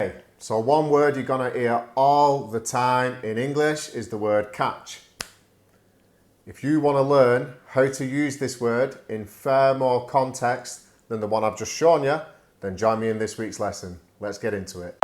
Okay, so one word you're going to hear all the time in English is the word catch. If you want to learn how to use this word in far more context than the one I've just shown you, then join me in this week's lesson. Let's get into it.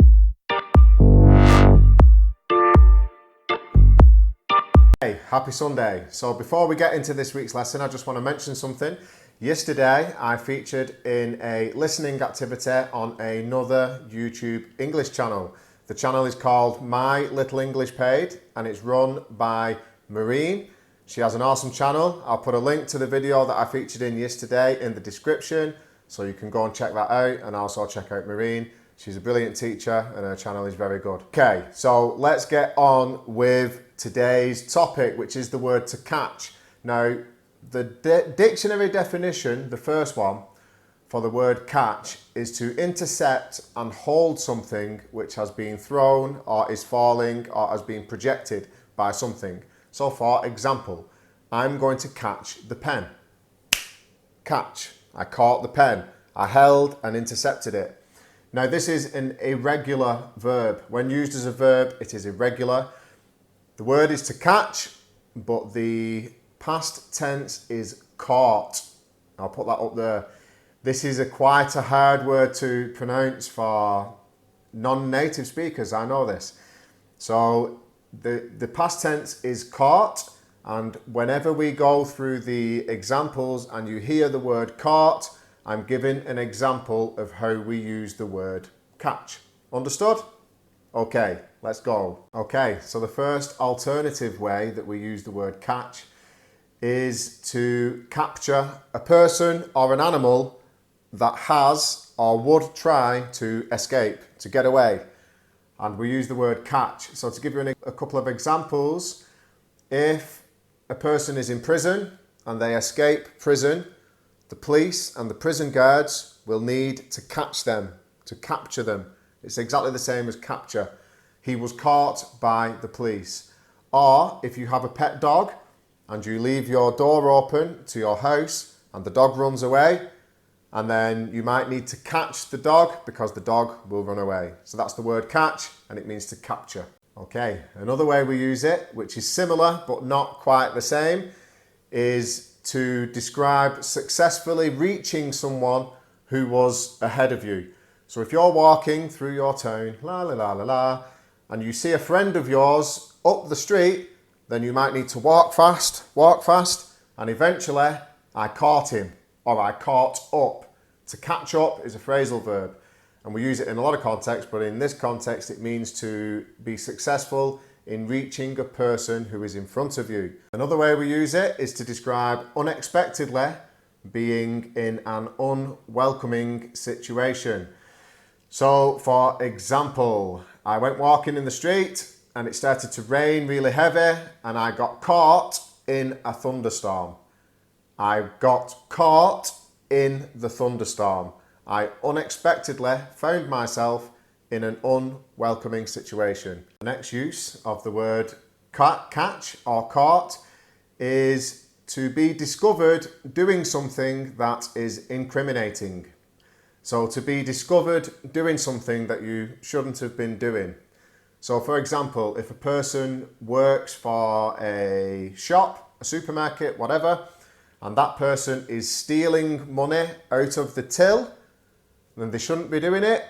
Hey, happy Sunday. So before we get into this week's lesson, I just want to mention something. Yesterday, I featured in a listening activity on another YouTube English channel. The channel is called My Little English Page and it's run by Maureen. She has an awesome channel. I'll put a link to the video that I featured in yesterday in the description so you can go and check that out, and also check out Maureen. She's a brilliant teacher and her channel is very good. Okay, so let's get on with today's topic, which is the word to catch. Now, the dictionary definition, the first one for the word catch, is to intercept and hold something which has been thrown or is falling or has been projected by something. So for example, I'm going to catch the pen. Catch. I caught the pen. I held and intercepted it. Now this is an irregular verb. When used as a verb, it is irregular. The word is to catch, but the past tense is caught. I'll put that up there. This is quite a hard word to pronounce for non-native speakers, I know this. So the past tense is caught, and whenever we go through the examples and you hear the word caught, I'm giving an example of how we use the word catch. Understood? Okay, let's go. Okay, so the first alternative way that we use the word catch is to capture a person or an animal that has or would try to escape, to get away. And we use the word catch. So to give you a couple of examples, if a person is in prison and they escape prison, the police and the prison guards will need to catch them, to capture them. It's exactly the same as capture. He was caught by the police. Or if you have a pet dog and you leave your door open to your house and the dog runs away, and then you might need to catch the dog because the dog will run away. So that's the word catch, and it means to capture. Okay, another way we use it, which is similar but not quite the same, is to describe successfully reaching someone who was ahead of you. So if you're walking through your town, la la la la la, and you see a friend of yours up the street, then you might need to walk fast, and eventually I caught him, or I caught up. To catch up is a phrasal verb, and we use it in a lot of contexts, but in this context it means to be successful in reaching a person who is in front of you. Another way we use it is to describe unexpectedly being in an unwelcoming situation. So for example, I went walking in the street and it started to rain really heavy and I got caught in a thunderstorm. I got caught in the thunderstorm. I unexpectedly found myself in an unwelcoming situation. The next use of the word catch or caught is to be discovered doing something that is incriminating. So to be discovered doing something that you shouldn't have been doing. So for example, if a person works for a shop, a supermarket, whatever, and that person is stealing money out of the till, then they shouldn't be doing it.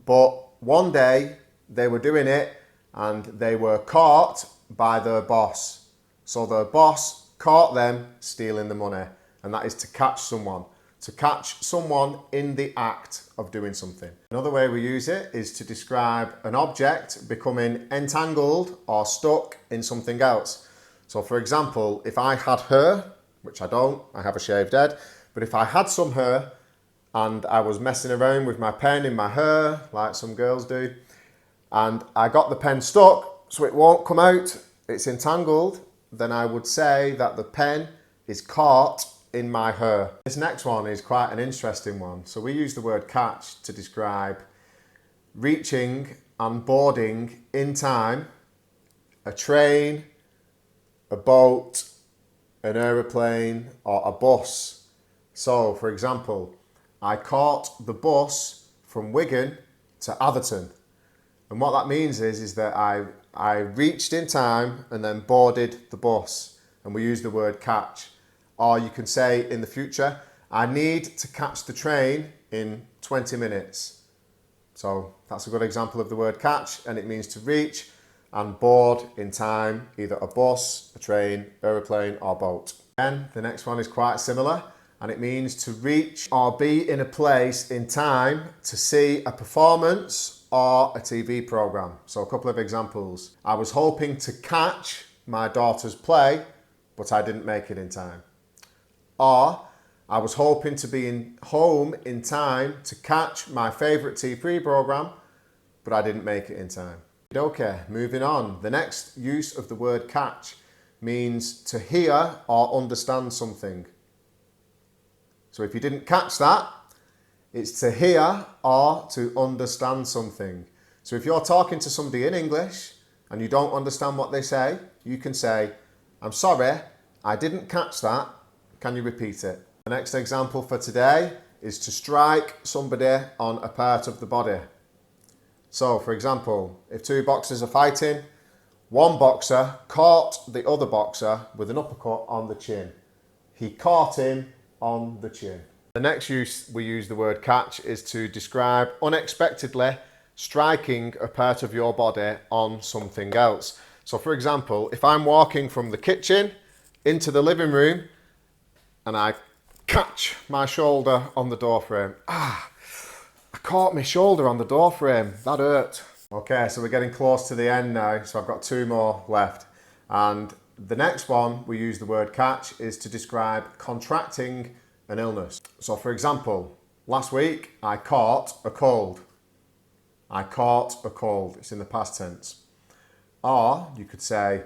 But one day they were doing it and they were caught by their boss. So their boss caught them stealing the money, and that is to catch someone. To catch someone in the act of doing something. Another way we use it is to describe an object becoming entangled or stuck in something else. So for example, if I had hair, which I don't, I have a shaved head, but if I had some hair and I was messing around with my pen in my hair, like some girls do, and I got the pen stuck so it won't come out, it's entangled, then I would say that the pen is caught in my hair. This next one is quite an interesting one. So we use the word catch to describe reaching and boarding in time a train, a boat, an aeroplane or a bus. So for example, I caught the bus from Wigan to Atherton. And what that means is that I reached in time and then boarded the bus. And we use the word catch. Or you can say in the future, I need to catch the train in 20 minutes. So that's a good example of the word catch, and it means to reach and board in time, either a bus, a train, aeroplane or boat. Then the next one is quite similar, and it means to reach or be in a place in time to see a performance or a TV program. So a couple of examples. I was hoping to catch my daughter's play, but I didn't make it in time. Or I was hoping to be home in time to catch my favourite TV program, but I didn't make it in time. Okay, moving on. The next use of the word catch means to hear or understand something. So if you didn't catch that, it's to hear or to understand something. So if you're talking to somebody in English and you don't understand what they say, you can say, I'm sorry, I didn't catch that. Can you repeat it? The next example for today is to strike somebody on a part of the body. So, for example, if two boxers are fighting, one boxer caught the other boxer with an uppercut on the chin. He caught him on the chin. The next use we use the word catch is to describe unexpectedly striking a part of your body on something else. So, for example, if I'm walking from the kitchen into the living room and I catch my shoulder on the door frame. I caught my shoulder on the door frame. That hurt. Okay, so we're getting close to the end now. So I've got two more left. And the next one we use the word catch is to describe contracting an illness. So for example, last week I caught a cold. I caught a cold. It's in the past tense. Or you could say,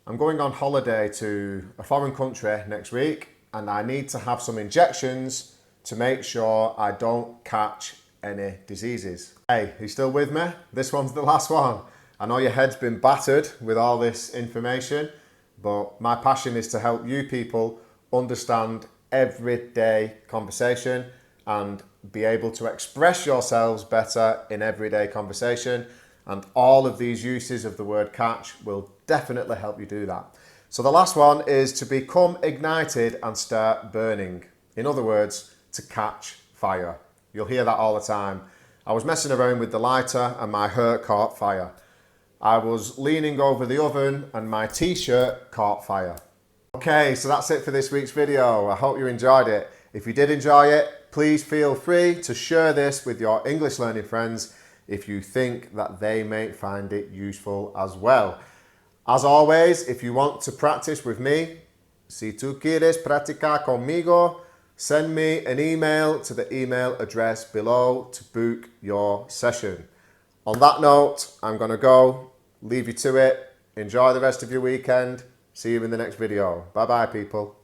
I'm going on holiday to a foreign country next week, and I need to have some injections to make sure I don't catch any diseases. Hey, you still with me? This one's the last one. I know your head's been battered with all this information, but my passion is to help you people understand everyday conversation and be able to express yourselves better in everyday conversation. And all of these uses of the word catch will definitely help you do that. So the last one is to become ignited and start burning. In other words, to catch fire. You'll hear that all the time. I was messing around with the lighter and my hair caught fire. I was leaning over the oven and my t-shirt caught fire. Okay, so that's it for this week's video. I hope you enjoyed it. If you did enjoy it, please feel free to share this with your English learning friends if you think that they may find it useful as well. As always, if you want to practice with me, si tú quieres practicar conmigo, send me an email to the email address below to book your session. On that note, I'm going to go, leave you to it. Enjoy the rest of your weekend. See you in the next video. Bye bye, people.